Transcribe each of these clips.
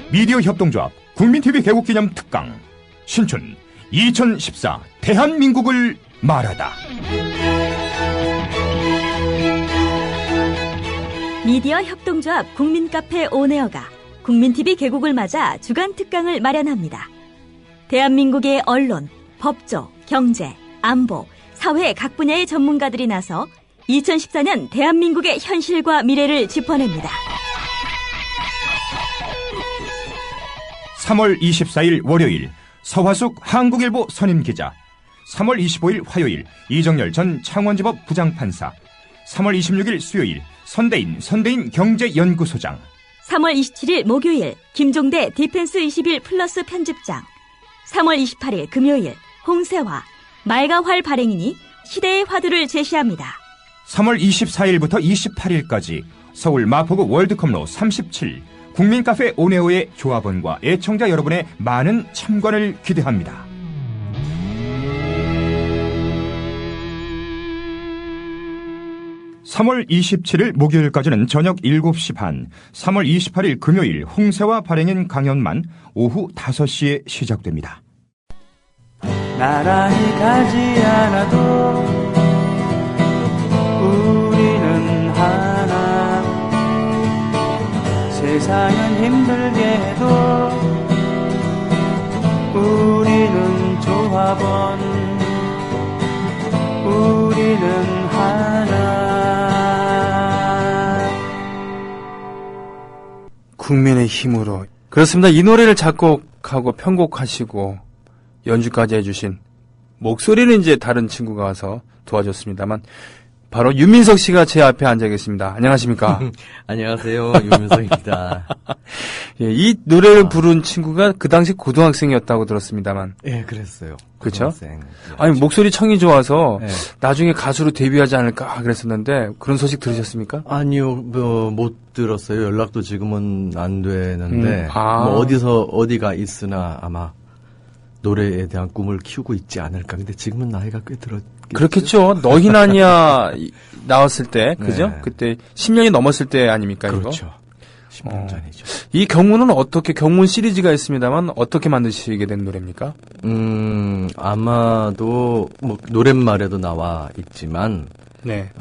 미디어 협동조합 국민TV 개국기념 특강 신춘 2014 대한민국을 말하다. 미디어 협동조합 국민카페 온에어가 국민TV 개국을 맞아 주간 특강을 마련합니다. 대한민국의 언론, 법조, 경제, 안보, 사회 각 분야의 전문가들이 나서 2014년 대한민국의 현실과 미래를 짚어냅니다. 3월 24일 월요일 서화숙 한국일보 선임기자, 3월 25일 화요일 이정열 전 창원지법 부장판사, 3월 26일 수요일 선대인 경제연구소장, 3월 27일 목요일 김종대 디펜스 21 플러스 편집장, 3월 28일 금요일 홍세화 말가활 발행인이 시대의 화두를 제시합니다. 3월 24일부터 28일까지 서울 마포구 월드컵로 37 국민카페 온에어의 조합원과 애청자 여러분의 많은 참관을 기대합니다. (3월 27일) 목요일까지는 저녁 7시 반, 3월 28일 금요일 홍세화 발행인 강연만 오후 5시에 시작됩니다. 나란히 가지 않아도 우리는 하나, 세상은 힘들게 해도 우리는 조합원, 우리는 하나. 국민의 힘으로. 그렇습니다. 이 노래를 작곡하고 편곡하시고 연주까지 해주신, 목소리는 이제 다른 친구가 와서 도와줬습니다만, 바로 윤민석 씨가 제 앞에 앉아 계십니다. 안녕하십니까? 안녕하세요. 윤민석입니다. 예, 이 노래를 부른 친구가 그 당시 고등학생이었다고 들었습니다만. 예, 그랬어요. 그렇죠? 아니, 목소리 청이 좋아서 나중에 가수로 데뷔하지 않을까 그랬었는데, 그런 소식 들으셨습니까? 아니요, 못 들었어요. 연락도 지금은 안 되는데, 뭐 어디가 있으나 아마 노래에 대한 꿈을 키우고 있지 않을까. 근데 지금은 나이가 꽤 들었겠죠. 그렇겠죠. 너흰 아니야 나왔을 때, 그죠? 네. 그때 10년이 넘었을 때 아닙니까, 그렇죠. 이거? 10년 전이죠. 이 경문은 어떻게, 경문 시리즈가 있습니다만 어떻게 만드시게 된 노래입니까? 아마도 뭐 노랫말에도 나와 있지만, 네.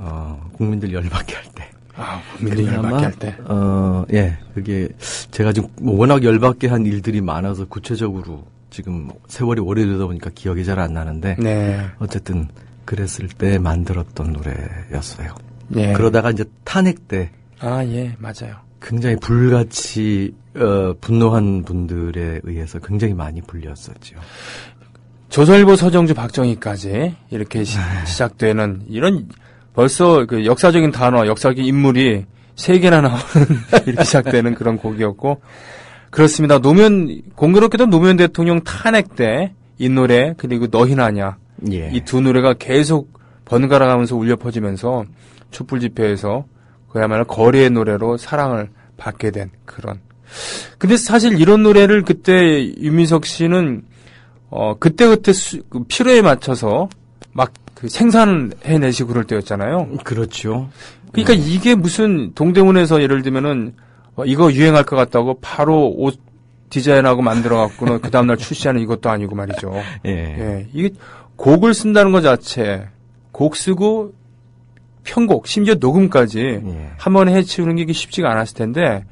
국민들 열받게 할 때. 국민들 열받게 할 때. 예, 그게 제가 지금 뭐 워낙 열받게 한 일들이 많아서 구체적으로 지금 세월이 오래되다 보니까 기억이 잘 안 나는데, 네. 어쨌든 그랬을 때 만들었던 노래였어요. 예. 그러다가 이제 탄핵 때. 예, 맞아요. 굉장히 불같이, 분노한 분들에 의해서 굉장히 많이 불렸었죠. 조선일보 서정주 박정희까지 이렇게 시작되는 이런 벌써 그 역사적인 단어, 역사적인 인물이 3개나 나오는 이렇게 시작되는 그런 곡이었고, 그렇습니다. 공교롭게도 노무현 대통령 탄핵 때 이 노래, 그리고 너흰 아냐, 예. 이 두 노래가 계속 번갈아 가면서 울려 퍼지면서 촛불 집회에서 그야말로 거리의 노래로 사랑을 받게 된 그런. 근데 사실 이런 노래를 그때 윤민석 씨는 그때그때 필요에 맞춰서 막 그 생산해내시고 그럴 때였잖아요. 그렇죠. 그러니까 이게 무슨 동대문에서 예를 들면은 이거 유행할 것 같다고 바로 옷 디자인하고 만들어갖고는 그 다음날 출시하는 이것도 아니고 말이죠. 예. 이게 곡을 쓴다는 것 자체, 곡 쓰고 편곡, 심지어 녹음까지 한 번에 해치우는 게 이게 쉽지가 않았을 텐데,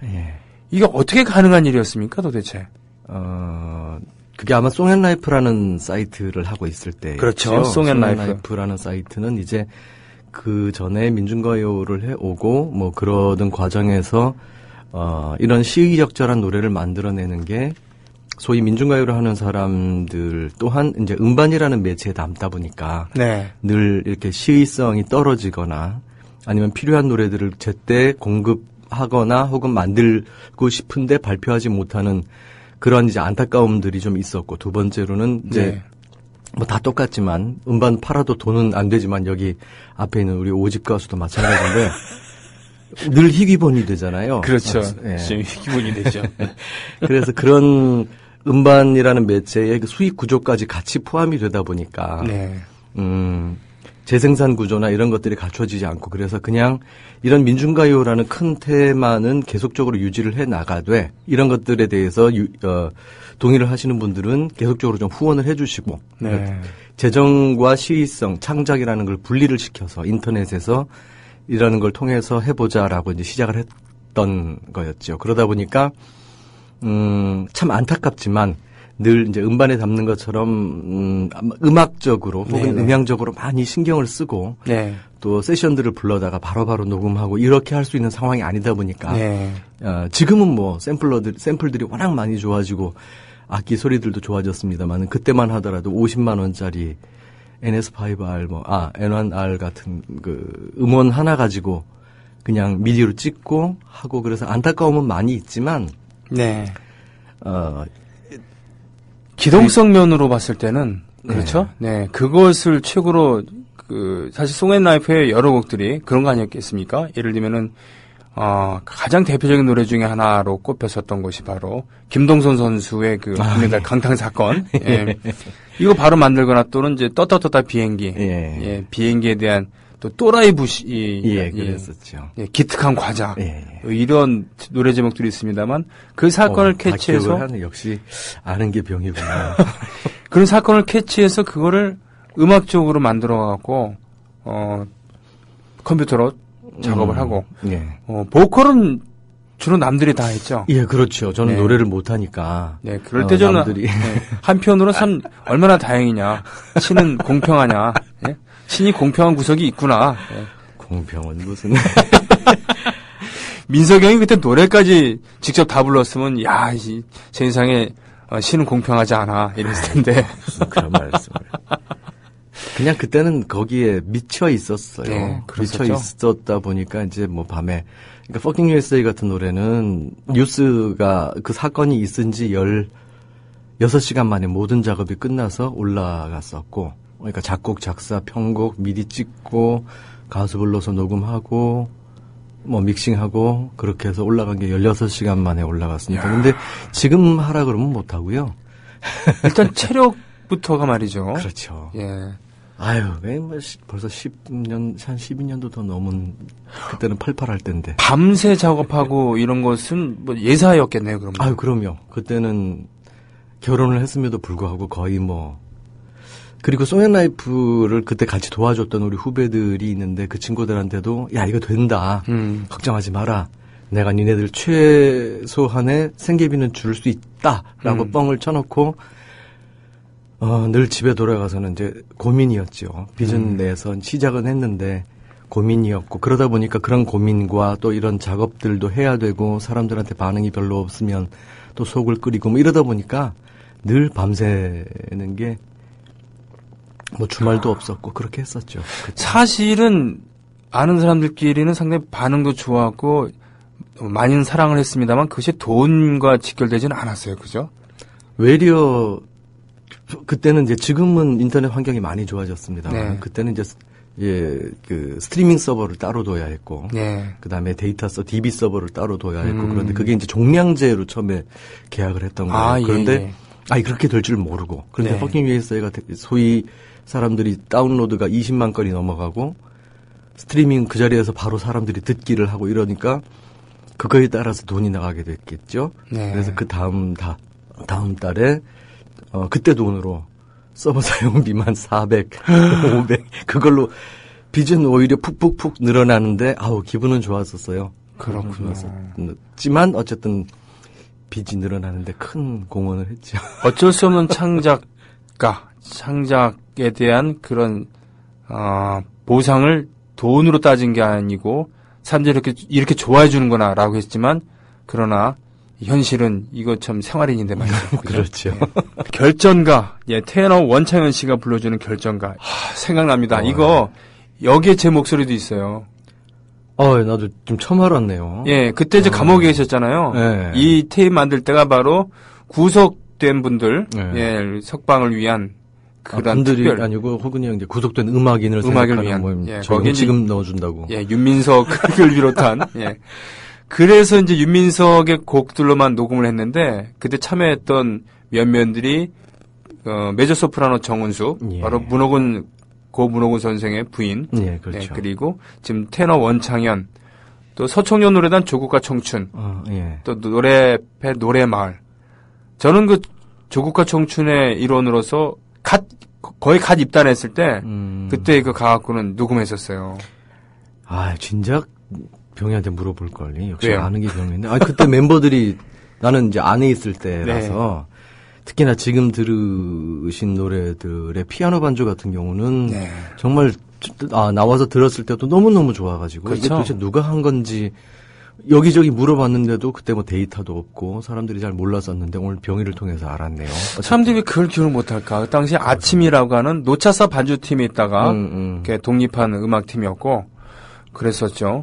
이게 어떻게 가능한 일이었습니까, 도대체? 그게 아마 송앤라이프라는 사이트를 하고 있을 때. 그렇죠. 송앤라이프라는 사이트는 이제 그 전에 민중가요를 해오고, 뭐 그러던 과정에서 이런 시의적절한 노래를 만들어내는 게 소위 민중가요를 하는 사람들 또한 이제 음반이라는 매체에 담다 보니까 늘 이렇게 시의성이 떨어지거나 아니면 필요한 노래들을 제때 공급하거나 혹은 만들고 싶은데 발표하지 못하는 그런 이제 안타까움들이 좀 있었고, 두 번째로는 이제 뭐 다 똑같지만 음반 팔아도 돈은 안 되지만 여기 앞에 있는 우리 오집 가수도 마찬가지인데 늘 희귀본이 되잖아요. 그렇죠. 지금 희귀본이 되죠. 그래서 그런 음반이라는 매체의 그 수익 구조까지 같이 포함이 되다 보니까 재생산 구조나 이런 것들이 갖춰지지 않고 그래서 그냥 이런 민중가요라는 큰 테마는 계속적으로 유지를 해 나가되 이런 것들에 대해서 동의를 하시는 분들은 계속적으로 좀 후원을 해 주시고 네. 재정과 시의성, 창작이라는 걸 분리를 시켜서 인터넷에서 이라는 걸 통해서 해보자라고 이제 시작을 했던 거였죠. 그러다 보니까 참 안타깝지만 늘 이제 음반에 담는 것처럼 음악적으로 혹은 네네. 음향적으로 많이 신경을 쓰고 네. 또 세션들을 불러다가 바로바로 녹음하고 이렇게 할 수 있는 상황이 아니다 보니까 네. 지금은 뭐 샘플들이 워낙 많이 좋아지고 악기 소리들도 좋아졌습니다만 그때만 하더라도 50만 원짜리 NS5R N1R 같은 그 음원 하나 가지고 그냥 미디어로 찍고 하고 그래서 안타까움은 많이 있지만 네. 기동성 면으로 봤을 때는 네. 그렇죠. 네. 그것을 최고로 사실 송앤라이프의 여러 곡들이 그런 거 아니었겠습니까? 예를 들면은 가장 대표적인 노래 중에 하나로 꼽혔었던 것이 바로 김동선 선수의 그 금메달 강탕 사건. 예. 이거 바로 만들거나 또는 이제 떴다 비행기. 예. 비행기에 대한 또 또라이 부시. 예, 그랬었죠. 예, 기특한 과자. 예. 이런 노래 제목들이 있습니다만 그 사건을 캐치해서 역시 아는 게 병이구나. 그런 사건을 캐치해서 그거를 음악적으로 만들어 갖고 컴퓨터로 작업을 하고 예. 보컬은 주로 남들이 다 했죠. 예, 그렇죠. 저는 네. 노래를 못 하니까. 네, 그럴 때 저는 남들이 한편으로 참 얼마나 다행이냐. 신은 공평하냐. 예? 신이 공평한 구석이 있구나. 예. 공평은 무슨 민석이 형이 그때 노래까지 직접 다 불렀으면 야, 세상에 신은 공평하지 않아 이랬을 텐데. 무슨 그런 말씀을. 그냥 그때는 거기에 미쳐 있었어요. 네, 미쳐 있었다 보니까 이제 뭐 밤에 그러니까 Fucking USA 같은 노래는 뉴스가 그 사건이 있은 지 16시간 만에 모든 작업이 끝나서 올라갔었고 그러니까 작곡, 작사, 편곡, 미디 찍고 가수 불러서 녹음하고 뭐 믹싱하고 그렇게 해서 올라간 게 16시간 만에 올라갔으니까. 근데 지금 하라 그러면 못 하고요. 일단 체력부터가 말이죠. 그렇죠. 예. 아유, 벌써 10년, 한 12년도 더 넘은, 그때는 팔팔할 때인데. 밤새 작업하고 이런 것은 뭐 예사였겠네요, 그러면. 아유, 그럼요. 그때는 결혼을 했음에도 불구하고 거의 뭐, 그리고 송앤라이프를 그때 같이 도와줬던 우리 후배들이 있는데 그 친구들한테도, 야, 이거 된다. 걱정하지 마라. 내가 니네들 최소한의 생계비는 줄 수 있다. 라고 뻥을 쳐놓고, 늘 집에 돌아가서는 이제 고민이었죠. 빚은 내서 시작은 했는데 고민이었고 그러다 보니까 그런 고민과 또 이런 작업들도 해야 되고 사람들한테 반응이 별로 없으면 또 속을 끓이고 뭐 이러다 보니까 늘 밤새는 게 뭐 주말도 없었고 그렇게 했었죠. 그때. 사실은 아는 사람들끼리는 상당히 반응도 좋았고 많은 사랑을 했습니다만 그것이 돈과 직결되지는 않았어요. 그죠? 외려 그때는 이제 지금은 인터넷 환경이 많이 좋아졌습니다. 네. 그때는 이제 그 스트리밍 서버를 따로 둬야 했고, 네. 그다음에 DB 서버를 따로 둬야 했고, 그런데 그게 이제 종량제로 처음에 계약을 했던 거예요. 그런데 그렇게 될 줄 모르고, 그런데 네. Fucking USA가 소위 사람들이 다운로드가 20만 건이 넘어가고, 스트리밍 그 자리에서 바로 사람들이 듣기를 하고 이러니까 그거에 따라서 돈이 나가게 됐겠죠. 네. 그래서 그 다음 달에 그때 돈으로 서버 사용비만 400, 500 그걸로 빚은 오히려 푹푹푹 늘어나는데 아우 기분은 좋았었어요. 그렇군요. 좋았지만 어쨌든 빚이 늘어나는데 큰 공헌을 했죠. 어쩔 수 없는 창작에 대한 그런 보상을 돈으로 따진 게 아니고 사람들이 이렇게 좋아해 주는구나라고 했지만 그러나 현실은 이거 참 생활인인데 말이죠. 그렇죠. 예. 결전가, 테너 원창현 씨가 불러주는 결전가. 생각납니다. 이거 여기에 제 목소리도 있어요. 나도 좀 처음 알았네요. 예, 그때 이제 감옥에 계셨잖아요. 네. 이 테이프 만들 때가 바로 구속된 분들, 네. 석방을 위한 그런 분들이 특별 아니고 혹은 이제 구속된 음악인을 위한 모임. 거기 지금 넣어준다고. 윤민석을 비롯한. 그래서 이제 윤민석의 곡들로만 녹음을 했는데 그때 참여했던 면면들이 메조 소프라노 정은숙, 바로 문호근 고 문호군 선생의 부인. 네, 그렇죠. 네, 그리고 지금 테너 원창현, 또 서청년 노래단 조국과 청춘, 예. 또 노래패 노래마을. 저는 그 조국과 청춘의 일원으로서 거의 갓 입단했을 때 그때 그 가학구는 녹음했었어요. 아, 진작 병희한테 물어볼 걸리. 역시 왜요? 아는 게 병인데. 아, 그때 멤버들이 나는 이제 안에 있을 때라서 특히나 지금 들으신 노래들의 피아노 반주 같은 경우는 정말 나와서 들었을 때도 너무너무 좋아가지고 그렇죠. 이게 도대체 누가 한 건지 여기저기 물어봤는데도 그때 뭐 데이터도 없고 사람들이 잘 몰랐었는데 오늘 병희를 통해서 알았네요. 사람들이 왜 그걸 기억을 못할까? 그 당시 아침이라고 하는 노차사 반주팀이 있다가 이렇게 독립한 음악팀이었고 그랬었죠.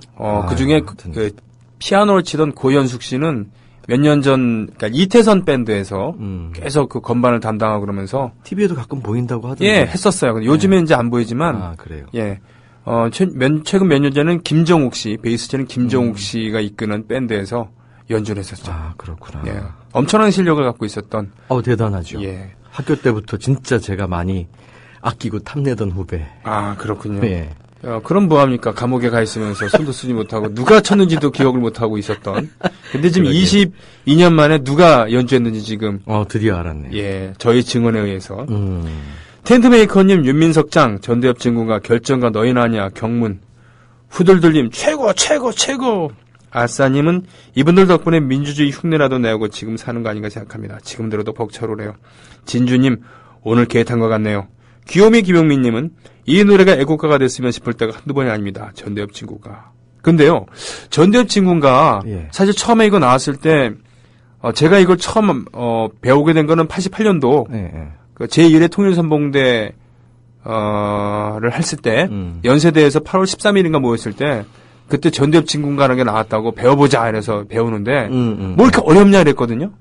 그 중에 그 피아노를 치던 고현숙 씨는 몇 년 전, 그러니까 이태선 밴드에서 계속 그 건반을 담당하고 그러면서 TV에도 가끔 보인다고 하던데. 예, 했었어요. 근데 요즘에 이제 안 보이지만 아, 그래요. 예. 최근 몇 년 전에는 김정욱 씨, 베이스 치는 김정욱 씨가 이끄는 밴드에서 연주를 했었죠. 아, 그렇구나. 예. 엄청난 실력을 갖고 있었던. 대단하죠. 예. 학교 때부터 진짜 제가 많이 아끼고 탐내던 후배. 아, 그렇군요. 예. 그럼 뭐합니까? 감옥에 가 있으면서 손도 쓰지 못하고 누가 쳤는지도 기억을 못하고 있었던. 근데 지금 그러게. 22년 만에 누가 연주했는지 지금. 드디어 알았네. 예, 저희 증언에 의해서. 텐트메이커님, 윤민석장, 전대엽 친구가 결정과 너희는 아니야, 경문. 후들들님, 최고, 최고, 최고. 아싸님은 이분들 덕분에 민주주의 흉내라도 내고 지금 사는 거 아닌가 생각합니다. 지금 들어도 벅차오르네요. 진주님, 오늘 개탄 것 같네요. 귀요미 김용민님은 이 노래가 애국가가 됐으면 싶을 때가 한두 번이 아닙니다. 전대엽 친구가. 근데요, 전대엽 친구가 사실 처음에 이거 나왔을 때, 제가 이걸 처음, 배우게 된 거는 88년도, 그 제1회 통일선봉대, 를 했을 때, 연세대에서 8월 13일인가 모였을 때, 그때 전대엽 친구가라는 게 나왔다고 배워보자 이래서 배우는데, 뭐 이렇게 어렵냐 이랬거든요?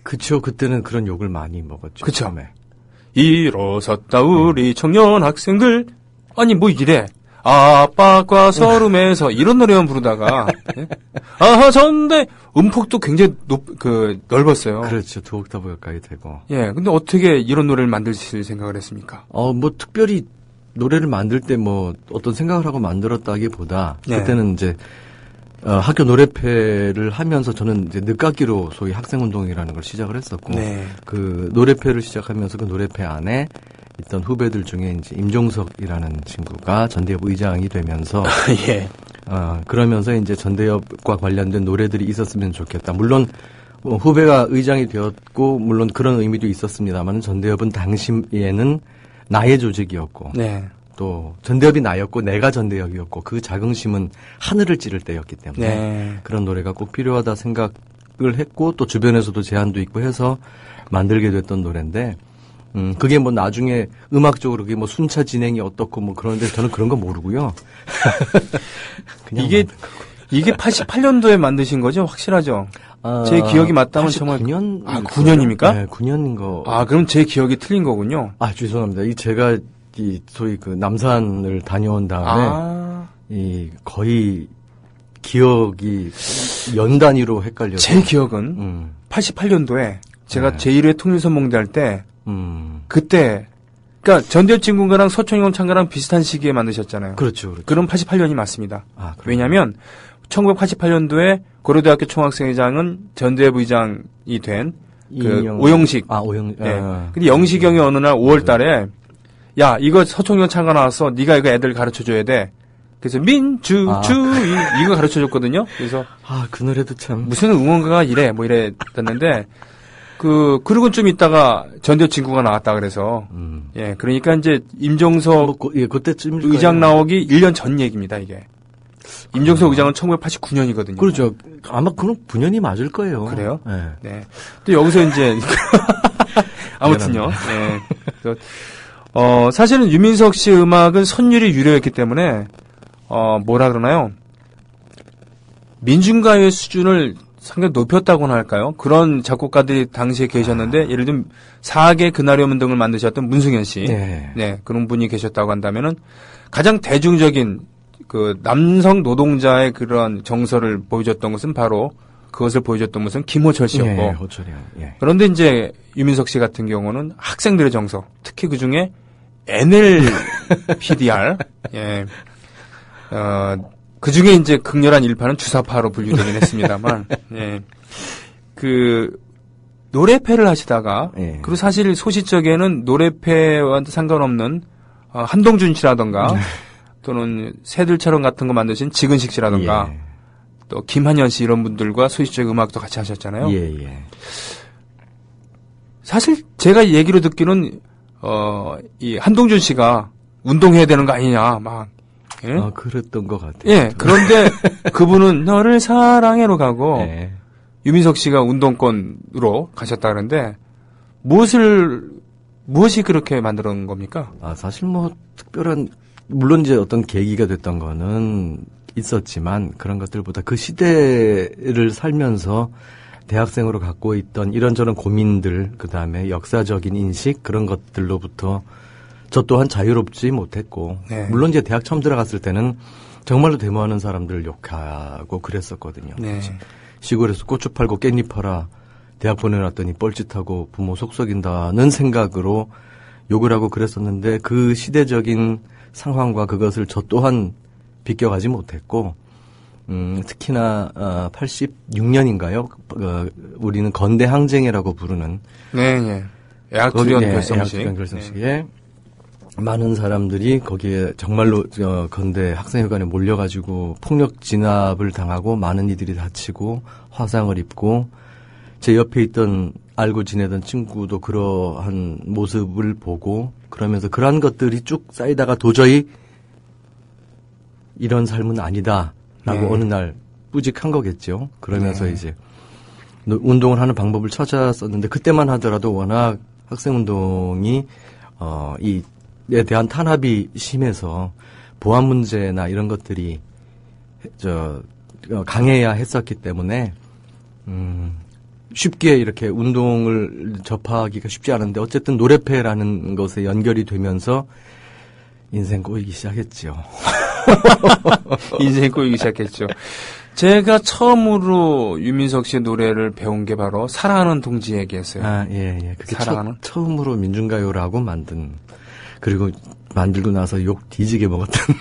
그쵸, 그때는 그런 욕을 많이 먹었죠. 그쵸. 처음에. 일어섰다 우리 청년 학생들 아니 뭐 이래 아빠과 서름에서 이런 노래만 부르다가 아하 전대 음폭도 굉장히 넓었어요. 그렇죠. 두 옥타브 가까이 되고. 예, 근데 어떻게 이런 노래를 만드실 생각을 했습니까? 뭐 특별히 노래를 만들 때 뭐 어떤 생각을 하고 만들었다기보다 그때는 이제 학교 노래패를 하면서 저는 이제 늦깎이로 소위 학생운동이라는 걸 시작을 했었고, 그 노래패를 시작하면서 그 노래패 안에 있던 후배들 중에 이제 임종석이라는 친구가 전대엽 의장이 되면서, 그러면서 이제 전대엽과 관련된 노래들이 있었으면 좋겠다. 물론, 후배가 의장이 되었고, 물론 그런 의미도 있었습니다만, 전대엽은 당시에는 나의 조직이었고, 또 전대엽이 나였고 내가 전대엽이었고 그 자긍심은 하늘을 찌를 때였기 때문에 그런 노래가 꼭 필요하다 생각을 했고 또 주변에서도 제안도 있고 해서 만들게 됐던 노래인데 그게 뭐 나중에 음악적으로 그게 뭐 순차 진행이 어떻고 뭐 그런데 저는 그런 거 모르고요. 이게 88년도에 만드신 거죠? 확실하죠? 제 기억이 맞다면 정말 9년 9년입니까? 네, 9년인 거. 그럼 제 기억이 틀린 거군요. 죄송합니다. 제가 소위 그 남산을 다녀온 다음에 거의 기억이 연 단위로 헷갈려서 제 기억은 88년도에 제가 제1회 통일선봉대 할 때 그때 그러니까 전대엽 친구가랑 서청용 창가랑 비슷한 시기에 만드셨잖아요. 그렇죠. 그럼 88년이 맞습니다. 왜냐하면 1988년도에 고려대학교 총학생회장은 전대엽 의장이 된 그 오영식. 오영식. 근데 영식이 형이 어느 날 5월달에 야, 이거 서청용 창가 나왔어. 네가 이거 애들 가르쳐줘야 돼. 그래서 민주주의 이거 가르쳐줬거든요. 그래서 그 노래도 참 무슨 응원가가 이래 뭐 이랬는데 그러고 좀 있다가 전대엽 친구가 나왔다 그래서 그러니까 이제 임종석 그때쯤 의장 나오기 1년 전 얘기입니다 이게. 임종석 의장은 1989년이거든요. 그렇죠. 아마 그럼 9년이 맞을 거예요. 그래요? 네. 또 여기서 이제 아무튼요. 사실은 유민석 씨의 음악은 선율이 유려했기 때문에, 뭐라 그러나요? 민중가요의 수준을 상당히 높였다고나 할까요? 그런 작곡가들이 당시에 계셨는데, 예를 들면, 사악의 그날의 오면 등을 만드셨던 문승현 씨. 그런 분이 계셨다고 한다면은, 가장 대중적인, 남성 노동자의 그런 정서를 보여줬던 것은 바로, 그것을 보여줬던 것은 김호철 씨였고. 호철이요. 그런데 이제, 유민석 씨 같은 경우는 학생들의 정서, 특히 그 중에 NLPDR. 예. 그 중에 이제 극렬한 일파는 주사파로 분류되긴 했습니다만, 예. 노래패를 하시다가, 예. 그리고 사실 소시적에는 노래패와 상관없는, 한동준 씨라던가, 또는 새들처럼 같은 거 만드신 지근식 씨라던가, 예. 또 김한현 씨 이런 분들과 소시적 음악도 같이 하셨잖아요. 예, 예. 사실 제가 얘기로 듣기는, 이 한동준 씨가 운동해야 되는 거 아니냐, 막, 예? 그랬던 것 같아요. 예, 그런데 그분은 너를 사랑해로 가고, 예. 유민석 씨가 운동권으로 가셨다는데, 무엇이 그렇게 만들어 놓은 겁니까? 사실 특별한, 물론 이제 어떤 계기가 됐던 거는 있었지만, 그런 것들보다 그 시대를 살면서 대학생으로 갖고 있던 이런저런 고민들, 그 다음에 역사적인 인식, 그런 것들로부터 저 또한 자유롭지 못했고, 네. 물론 이제 대학 처음 들어갔을 때는 정말로 데모하는 사람들을 욕하고 그랬었거든요. 네. 시골에서 고추 팔고 깻잎 팔아 대학 보내놨더니 뻘짓하고 부모 속썩인다는 생각으로 욕을 하고 그랬었는데 그 시대적인 상황과 그것을 저 또한 비껴가지 못했고, 특히나 86년인가요? 우리는 건대 항쟁이라고 부르는 네. 애학투련 결성식. 애학투련 결성식에 네. 많은 사람들이 거기에 정말로 건대 학생회관에 몰려가지고 폭력 진압을 당하고 많은 이들이 다치고 화상을 입고 제 옆에 있던 알고 지내던 친구도 그러한 모습을 보고 그러면서 그러한 것들이 쭉 쌓이다가 도저히 이런 삶은 아니다라고 네. 어느 날 뿌직한 거겠죠. 그러면서 네. 이제 운동을 하는 방법을 찾았었는데 그때만 하더라도 워낙 학생운동이 이에 대한 탄압이 심해서 보안 문제나 이런 것들이 강해야 했었기 때문에 쉽게 이렇게 운동을 접하기가 쉽지 않은데 어쨌든 노래패라는 것에 연결이 되면서 인생 꼬이기 시작했죠. 인생 꼬이기 시작했죠. 제가 처음으로 유민석 씨의 노래를 배운 게 바로 사랑하는 동지에게였어요. 예. 그게 처음으로 민중가요라고 그리고 만들고 나서 욕 뒤지게 먹었던.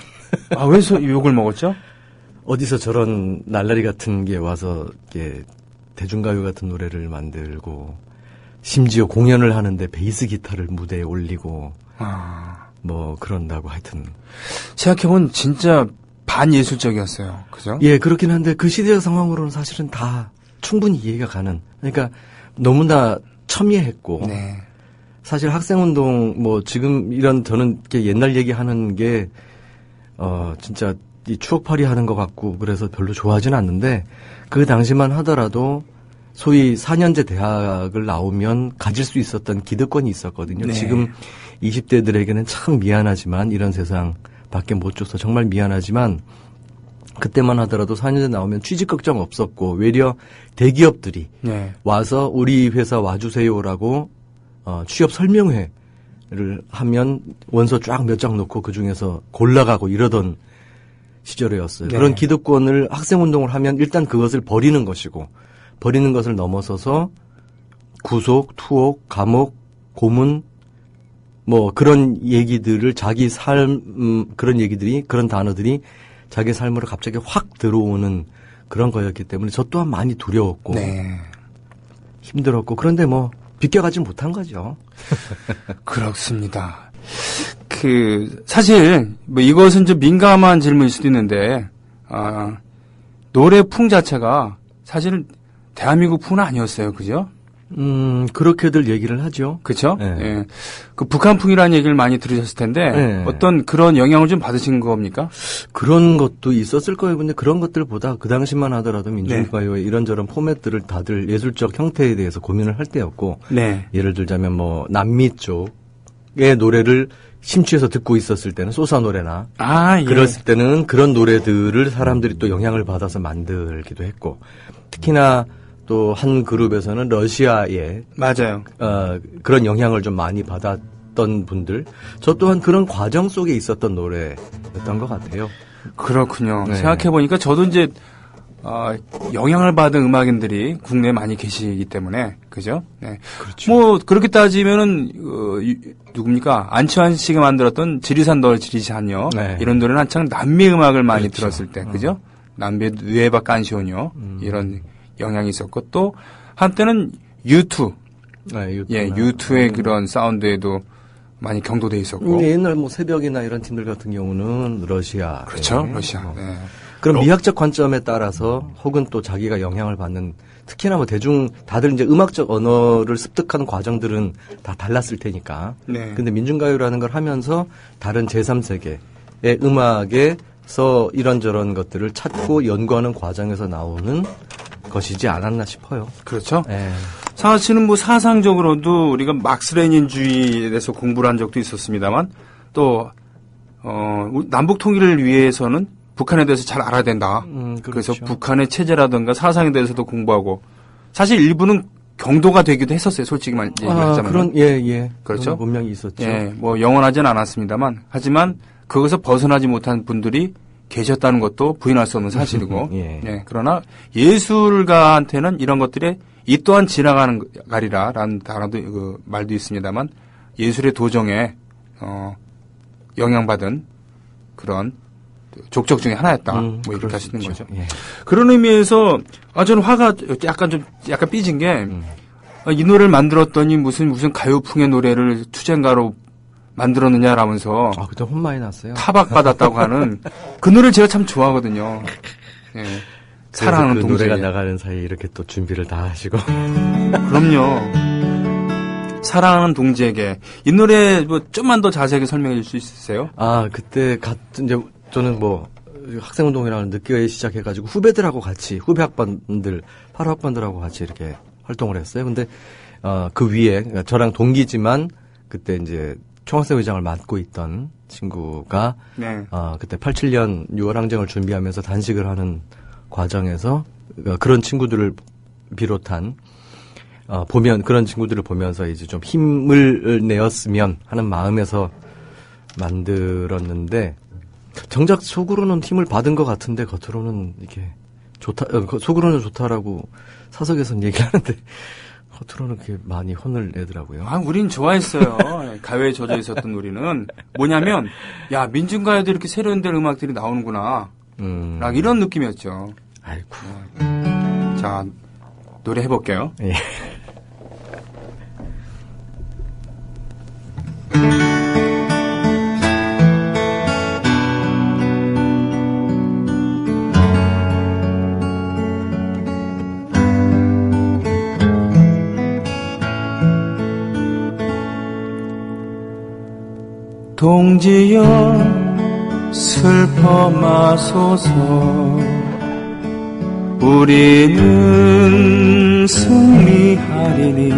왜 욕을 먹었죠? 어디서 저런 날라리 같은 게 와서 이렇게 대중가요 같은 노래를 만들고 심지어 공연을 하는데 베이스 기타를 무대에 올리고 그런다고 하여튼 생각해보면 진짜 반예술적이었어요. 그죠? 예, 그렇긴 한데 그 시대의 상황으로는 사실은 다 충분히 이해가 가는. 그러니까 너무나 첨예했고 네. 사실 학생운동 지금 저는 이렇게 옛날 얘기하는 게 진짜 이 추억팔이 하는 것 같고 그래서 별로 좋아하지는 않는데 그 당시만 하더라도 소위 4년제 대학을 나오면 가질 수 있었던 기득권이 있었거든요. 네. 지금 20대들에게는 참 미안하지만 이런 세상 밖에 못 줘서 정말 미안하지만 그때만 하더라도 4년제 나오면 취직 걱정 없었고 외려 대기업들이 네. 와서 우리 회사 와주세요라고 취업 설명회를 하면 원서 쫙 몇 장 놓고 그중에서 골라가고 이러던 시절이었어요. 네. 그런 기득권을 학생운동을 하면 일단 그것을 버리는 것이고 버리는 것을 넘어서서 구속, 투옥, 감옥, 고문 그런 얘기들을 자기 삶 그런 단어들이 자기 삶으로 갑자기 확 들어오는 그런 거였기 때문에 저 또한 많이 두려웠고 네. 힘들었고 그런데 비껴가지 못한 거죠. 그렇습니다. 사실, 이것은 좀 민감한 질문일 수도 있는데, 노래풍 자체가 사실은 대한민국 풍은 아니었어요. 그죠? 그렇게들 얘기를 하죠. 그쵸? 네. 예. 북한풍이라는 얘기를 많이 들으셨을 텐데, 네. 어떤 그런 영향을 좀 받으신 겁니까? 그런 것도 있었을 거예요. 근데 그런 것들보다 그 당시만 하더라도 민중가요의 네. 이런저런 포맷들을 다들 예술적 형태에 대해서 고민을 할 때였고, 네. 예를 들자면 남미 쪽의 노래를 심취해서 듣고 있었을 때는 소사 노래나 예. 그랬을 때는 그런 노래들을 사람들이 또 영향을 받아서 만들기도 했고 특히나 또 한 그룹에서는 러시아의 맞아요. 그런 영향을 좀 많이 받았던 분들 저 또한 그런 과정 속에 있었던 노래였던 것 같아요. 그렇군요. 네. 생각해 보니까 저도 이제 영향을 받은 음악인들이 국내에 많이 계시기 때문에, 그죠? 네. 그렇죠. 뭐, 그렇게 따지면은, 누굽니까? 안치환 씨가 만들었던 지리산 너 지리산요. 네. 이런 노래는 한창 남미 음악을 많이 그렇죠. 들었을 때, 그죠? 남미 누에바 깐시오뇨. 이런 영향이 있었고, 또, 한때는 U2. 네, 예, U2의 그런 사운드에도 많이 경도돼 있었고. 옛날 뭐 새벽이나 이런 팀들 같은 경우는 러시아. 그렇죠, 러시아. 네. 그런 미학적 관점에 따라서 혹은 또 자기가 영향을 받는 특히나 뭐 다들 이제 음악적 언어를 습득하는 과정들은 다 달랐을 테니까. 네. 근데 민중가요라는 걸 하면서 다른 제3세계의 음악에서 이런저런 것들을 찾고 연구하는 과정에서 나오는 것이지 않았나 싶어요. 그렇죠. 예. 상하 씨는 뭐 사상적으로도 우리가 막스 레닌주의에 대해서 공부를 한 적도 있었습니다만 또 남북 통일을 위해서는 북한에 대해서 잘 알아야 된다. 그렇죠. 그래서 북한의 체제라든가 사상에 대해서도 공부하고 사실 일부는 경도가 되기도 했었어요. 솔직히만 얘기하자면. 그런 예. 그렇죠. 그런 분명히 있었죠. 예, 뭐 영원하진 않았습니다만 하지만 거기서 벗어나지 못한 분들이 계셨다는 것도 부인할 수 없는 사실이고. 예. 예. 그러나 예술가한테는 이런 것들이 이 또한 지나가는 가리라라는 단어도 말도 있습니다만 예술의 도정에 영향받은 그런 족적 중에 하나였다. 뭐 이렇게 할 수 있는 거죠. 예. 그런 의미에서 저는 화가 약간 삐진 게 이 노래를 만들었더니 무슨 가요풍의 노래를 투쟁가로 만들었느냐라면서 그때 혼 많이 났어요. 타박받았다고 하는 그 노래를 제가 참 좋아하거든요. 예. 사랑하는 그 동지에게. 노래가 나가는 사이에 이렇게 또 준비를 다 하시고. 그럼요. 사랑하는 동지에게 이 노래 뭐 좀만 더 자세하게 설명해 줄 수 있으세요? 그때 이제 저는 뭐 학생운동이라는 늦게 시작해가지고 후배들하고 같이 후배 학번들 8학번들하고 같이 이렇게 활동을 했어요. 근데 그 위에 그러니까 저랑 동기지만 그때 이제 총학생 회장을 맡고 있던 친구가 네. 그때 87년 6월 항쟁을 준비하면서 단식을 하는 과정에서 그런 친구들을 비롯한 그런 친구들을 보면서 이제 좀 힘을 내었으면 하는 마음에서 만들었는데 정작 속으로는 힘을 받은 것 같은데 겉으로는 이게 속으로는 좋다라고 사석에서는 얘기하는데 겉으로는 그렇게 많이 혼을 내더라고요. 우린 좋아했어요. 가요에 젖어 있었던 우리는 뭐냐면 야 민중가요도 이렇게 세련된 음악들이 나오는구나. 이런 느낌이었죠. 아이고. 자 노래 해볼게요. 예. 동지여 슬퍼 마소서 우리는 승리하리니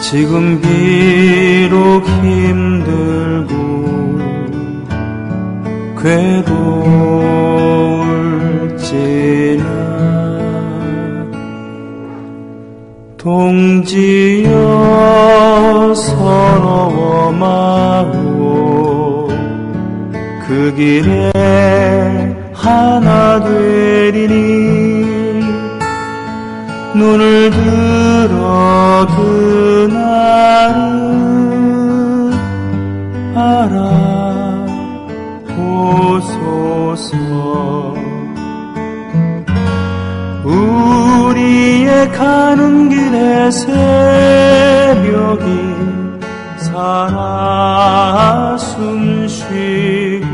지금 비록 힘들고 괴로울지나 동지여 서러워 마오 그 길에 하나 되리니 눈을 들어 그날을 알아보소서 우리의 가는 길의 새벽이 살아 숨쉬고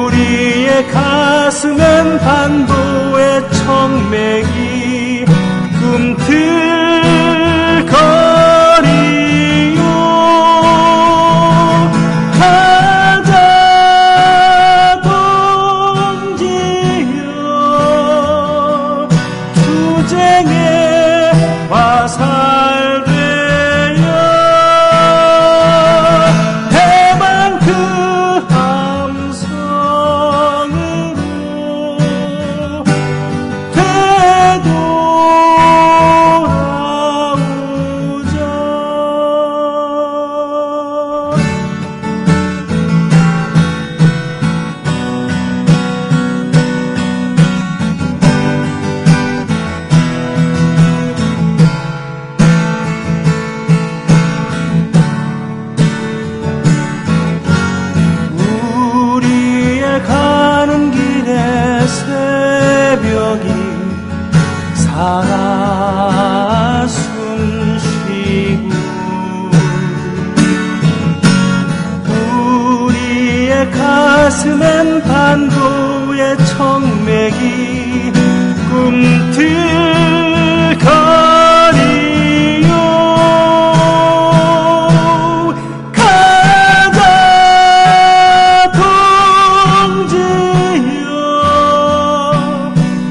우리의 가슴엔 반도의 청맥이 꿈틀거리요 가자 동지여 투쟁의 화살되어 대만 그 함성으로 되돌아 가슴엔 반도의 청맥이 꿈틀거리요. 가자 동지여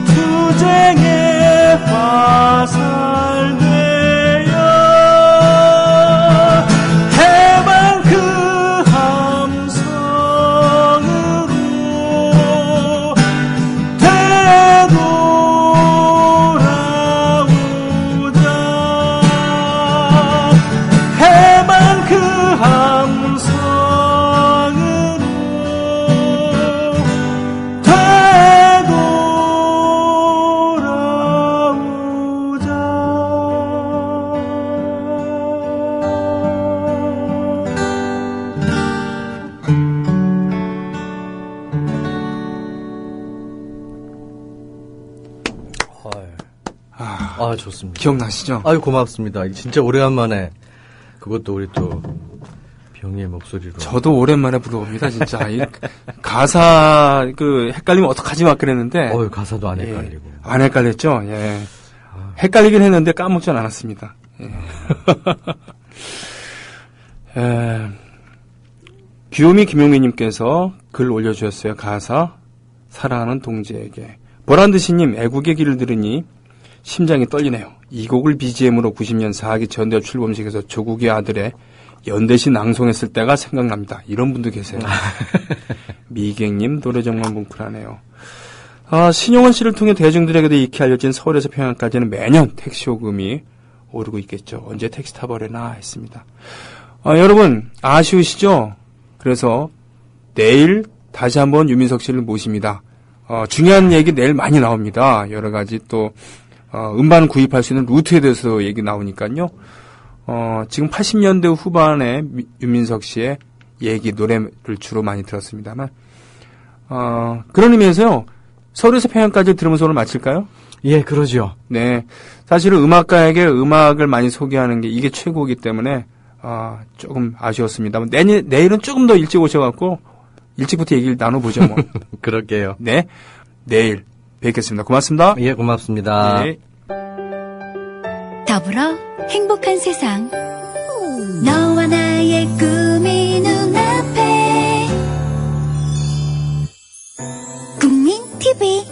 투쟁의 화살되어 해방 그 함성으로 되돌아오자. 해방 그 함성으로 아, 좋습니다. 기억나시죠? 아유, 고맙습니다. 진짜 오래간만에 그것도 우리 또 병희의 목소리로. 저도 오랜만에 불러봅니다, 진짜. 이 가사, 헷갈리면 어떡하지 막 그랬는데. 가사도 안 헷갈리고. 예, 안 헷갈렸죠? 예. 헷갈리긴 했는데 까먹진 않았습니다. 예. 귀요미 김용민님께서 글 올려주셨어요. 가사, 사랑하는 동지에게. 보란드시님, 애국의 길을 들으니 심장이 떨리네요. 이 곡을 BGM으로 90년 4기 전대 출범식에서 조국의 아들의 연대시 낭송했을 때가 생각납니다. 이런 분도 계세요. 미객님, 노래 정말 뭉클하네요. 신용원 씨를 통해 대중들에게도 익히 알려진 서울에서 평양까지는 매년 택시 요금이 오르고 있겠죠. 언제 택시 타버려나 했습니다. 여러분, 아쉬우시죠? 그래서 내일 다시 한번 유민석 씨를 모십니다. 중요한 얘기 내일 많이 나옵니다. 여러 가지 또 음반 구입할 수 있는 루트에 대해서 얘기 나오니까요. 지금 80년대 후반에 유민석 씨의 얘기, 노래를 주로 많이 들었습니다만, 그런 의미에서요, 서울에서 평양까지 들으면서 오늘 마칠까요? 예, 그러죠. 네. 사실은 음악가에게 음악을 많이 소개하는 게 이게 최고이기 때문에, 조금 아쉬웠습니다만, 내일은 조금 더 일찍 오셔갖고, 일찍부터 얘기를 나눠보죠, 뭐. 그럴게요. 네. 내일 뵙겠습니다. 고맙습니다. 예, 고맙습니다. 네. 더불어 행복한 세상. 너와 나의 꿈이 눈앞에. 국민 TV